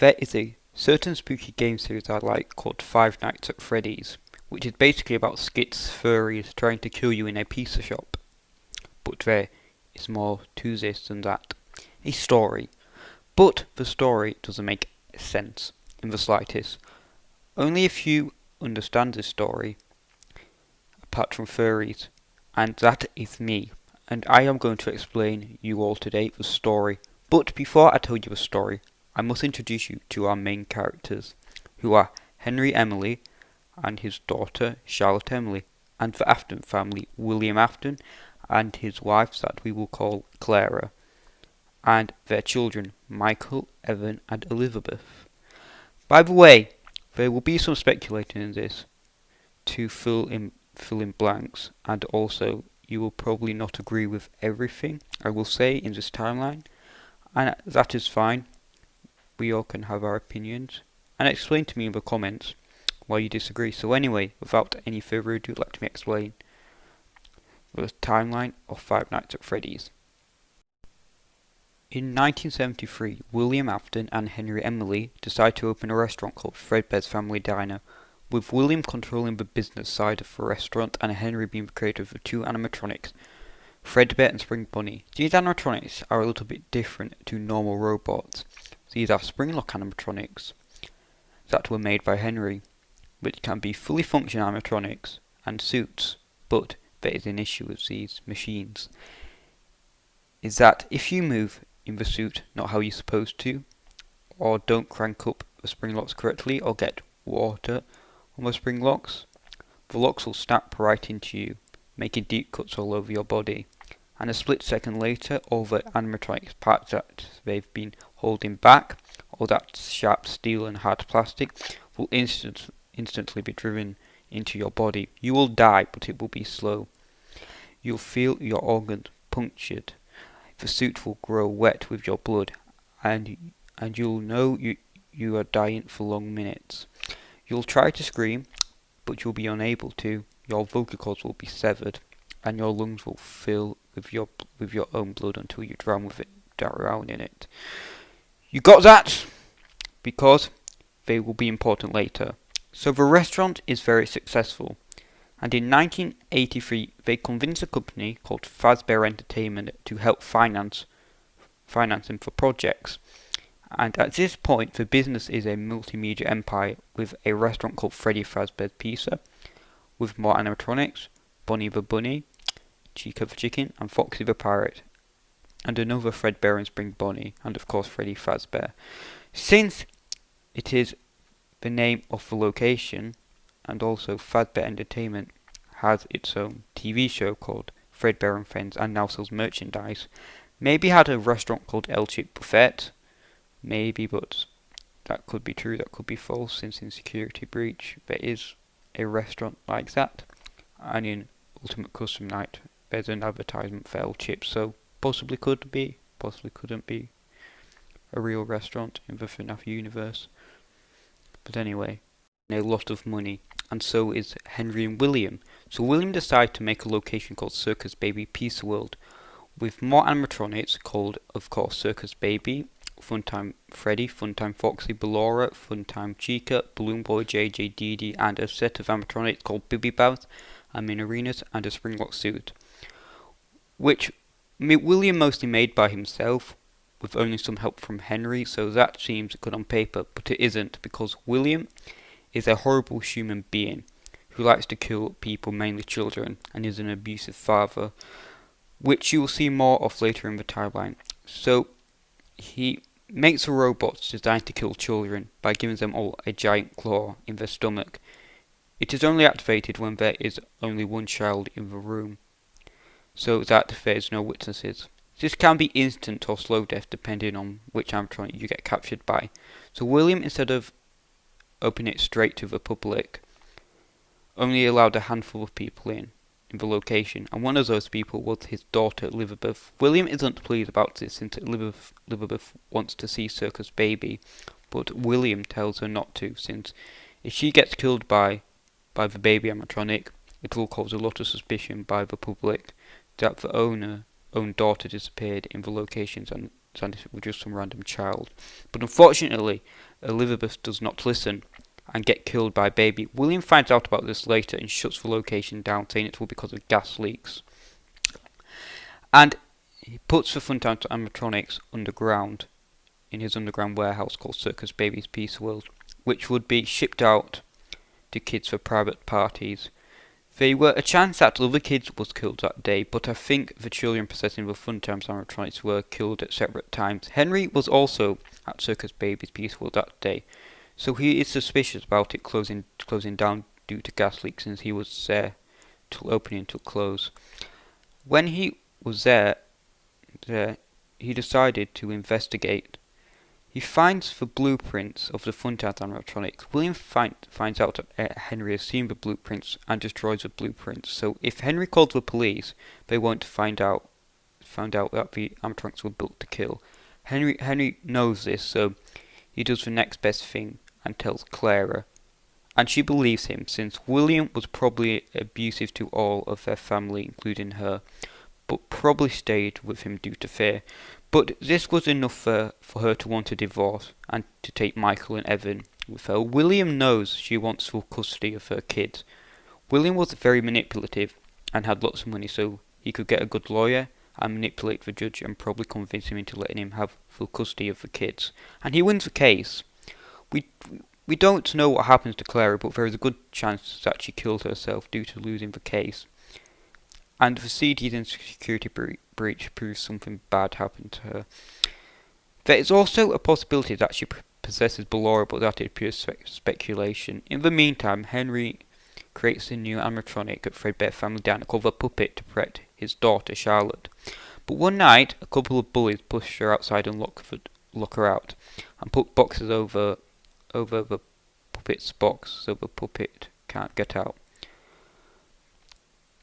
There is a certain spooky game series I like called Five Nights at Freddy's, which is basically about skits furries trying to kill you in a pizza shop. But there is more to this than that. A story. But the story doesn't make sense in the slightest. Only if you understand this story, apart from furries, and that is me. And I am going to explain you all today the story. But before I tell you the story, I must introduce you to our main characters, who are Henry Emily and his daughter Charlotte Emily, and the Afton family, William Afton and his wife that we will call Clara, and their children Michael, Evan and Elizabeth. By the way, there will be some speculating in this to fill in blanks, and also you will probably not agree with everything I will say in this timeline, and that is fine. We all can have our opinions, and explain to me in the comments why you disagree. So anyway, without any further ado, let me explain the timeline of Five Nights at Freddy's. In 1973, William Afton and Henry Emily decide to open a restaurant called Fredbear's Family Diner, with William controlling the business side of the restaurant and Henry being the creator of the two animatronics, Fredbear and Spring Bunny. These animatronics are a little bit different to normal robots. These are Springlock animatronics that were made by Henry, which can be fully functional animatronics and suits, but there is an issue with these machines, is that if you move in the suit not how you're supposed to, or don't crank up the spring locks correctly, or get water on the spring locks, the locks will snap right into you, making deep cuts all over your body. And a split second later, all the animatronics parts that they've been holding back, all that sharp steel and hard plastic, will instantly be driven into your body. You will die, but it will be slow. You'll feel your organs punctured. The suit will grow wet with your blood, and you'll know you are dying for long minutes. You'll try to scream, but you'll be unable to. Your vocal cords will be severed, and your lungs will fill with your own blood until you drown in it. You got that? Because they will be important later. So the restaurant is very successful, and in 1983 they convinced a company called Fazbear Entertainment to help finance them for projects. And at this point the business is a multimedia empire with a restaurant called Freddy Fazbear's Pizza, with more animatronics, Bonnie the Bunny, Chica the Chicken, and Foxy the Pirate, and another Fredbear and Spring Bonnie, and of course Freddy Fazbear. Since it is the name of the location, and also Fazbear Entertainment has its own TV show called Fredbear and Friends, and now sells merchandise. Maybe had a restaurant called El Chip Buffet, maybe, but that could be true, that could be false, since in Security Breach there is a restaurant like that, and in Ultimate Custom Night there's an advertisement for El Chip, so possibly could be, possibly couldn't be a real restaurant in the FNAF universe. But anyway, a lot of money, and so is Henry and William. So William decided to make a location called Circus Baby Pizza World, with more animatronics called, of course, Circus Baby, Funtime Freddy, Funtime Foxy, Ballora, Funtime Chica, Balloon Boy, JJ, Dee, and a set of animatronics called Bibi Bath and Minarinas, and a Springlock suit, which William mostly made by himself, with only some help from Henry, so that seems good on paper, but it isn't, because William is a horrible human being who likes to kill people, mainly children, and is an abusive father, which you will see more of later in the timeline. So he makes the robots designed to kill children by giving them all a giant claw in their stomach. It is only activated when there is only one child in the room, so that there is no witnesses. This can be instant or slow death depending on which animatronic you get captured by. So William, instead of opening it straight to the public, only allowed a handful of people in the location, and one of those people was his daughter Elizabeth. William isn't pleased about this since Elizabeth wants to see Circus Baby, but William tells her not to, since if she gets killed by the baby animatronic, it will cause a lot of suspicion by the public that the own daughter disappeared in the locations, and than if it were just some random child. But unfortunately, Elizabeth does not listen and get killed by a baby. William finds out about this later and shuts the location down, saying it will be because of gas leaks. And he puts the Funtown animatronics underground in his underground warehouse called Circus Baby's Peace World, which would be shipped out to kids for private parties. There were a chance that other kids was killed that day, but I think the children possessing the Funtown animatronics were killed at separate times. Henry was also at Circus Baby's Peace World that day, so he is suspicious about it closing down due to gas leaks, since he was there till opening till close. When he was there, he decided to investigate. He finds the blueprints of the Funtown animatronics. William finds out that Henry has seen the blueprints and destroys the blueprints. So if Henry calls the police, they won't find out that the animatronics were built to kill. Henry knows this, so he does the next best thing and tells Clara, and she believes him, since William was probably abusive to all of their family, including her, but probably stayed with him due to fear. But this was enough for her to want a divorce and to take Michael and Evan with her. William knows she wants full custody of her kids. William was very manipulative and had lots of money, so he could get a good lawyer and manipulate the judge and probably convince him into letting him have full custody of the kids. And he wins the case. We don't know what happens to Clara, but there is a good chance that she killed herself due to losing the case. And the CD's insecurity breach proves something bad happened to her. There is also a possibility that she possesses Ballora, but that is pure speculation. In the meantime, Henry creates a new animatronic at Fredbear Family Diner called the Puppet to protect his daughter Charlotte. But one night, a couple of bullies push her outside and lock her out, and put boxes over the puppet's box so the puppet can't get out.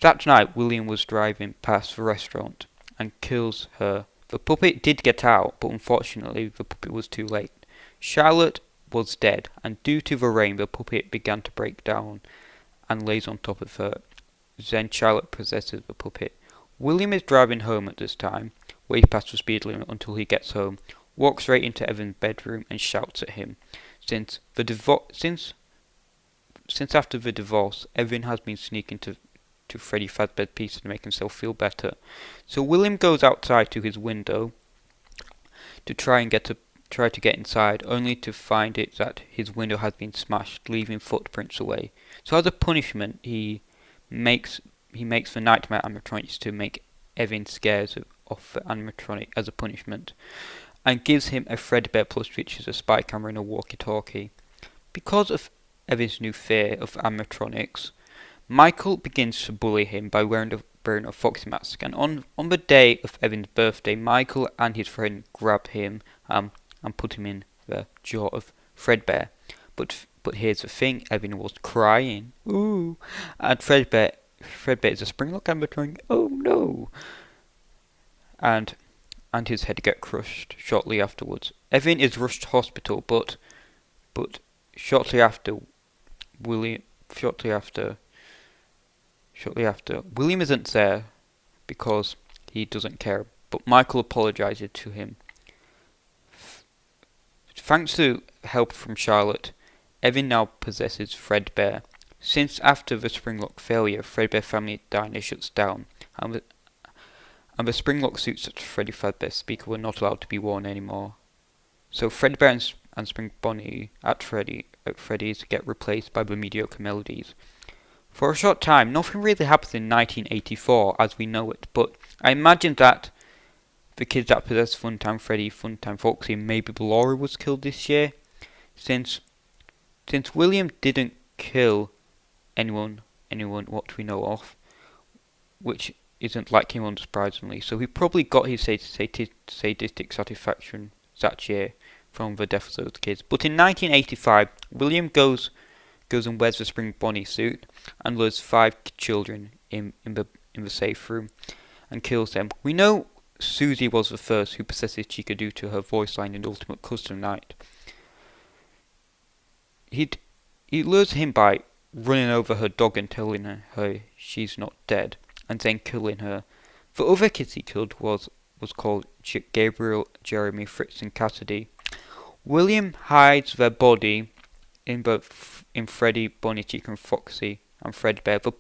That night, William was driving past the restaurant and kills her. The puppet did get out, but unfortunately the puppet was too late. Charlotte was dead, and due to the rain, the puppet began to break down and lays on top of her. Then Charlotte possesses the puppet. William is driving home at this time, way past the speed limit until he gets home, walks straight into Evan's bedroom and shouts at him. Since after the divorce, Evan has been sneaking to Freddy Fazbear's Pizza to make himself feel better. So William goes outside to his window to try to get inside, only to find it that his window has been smashed, leaving footprints away. So as a punishment, he makes the nightmare animatronics to make Evan scared of the animatronic as a punishment, and gives him a Fredbear Plus, which is a spy camera and a walkie-talkie. Because of Evan's new fear of animatronics, Michael begins to bully him by wearing a foxy mask, and on the day of Evan's birthday, Michael and his friend grab him and put him in the jaw of Fredbear. But here's the thing, Evan was crying. Ooh. And Fredbear is a spring-lock animatronic. Oh no. And his head gets crushed shortly afterwards. Evan is rushed to hospital, but shortly after, William isn't there because he doesn't care, but Michael apologizes to him. Thanks to help from Charlotte, Evan now possesses Fredbear. Since after the Springlock failure, Fredbear Family Diner shuts down, and the Springlock suits that Freddy Fazbear's speaker were not allowed to be worn anymore. So Fredbear and Spring Bonnie at Freddy's get replaced by the mediocre Melodies. For a short time, nothing really happens in 1984 as we know it, but I imagine that the kids that possess Funtime Freddy, Funtime Foxy, and maybe Laura was killed this year, since William didn't kill anyone what we know of, which isn't like him unsurprisingly, so he probably got his sadistic satisfaction that year from the death of those kids. But in 1985, William goes and wears the Spring Bonnie suit and lures 5 children in the safe room and kills them. We know Susie was the first who possesses Chica due to her voice line in Ultimate Custom Night. He lures him by running over her dog and telling her she's not dead, and then killing her. The other kids he killed was was called Gabriel, Jeremy, Fritz, and Cassidy. William hides their body in Freddy, Bonnie, Chica, and Foxy, and Fredbear. The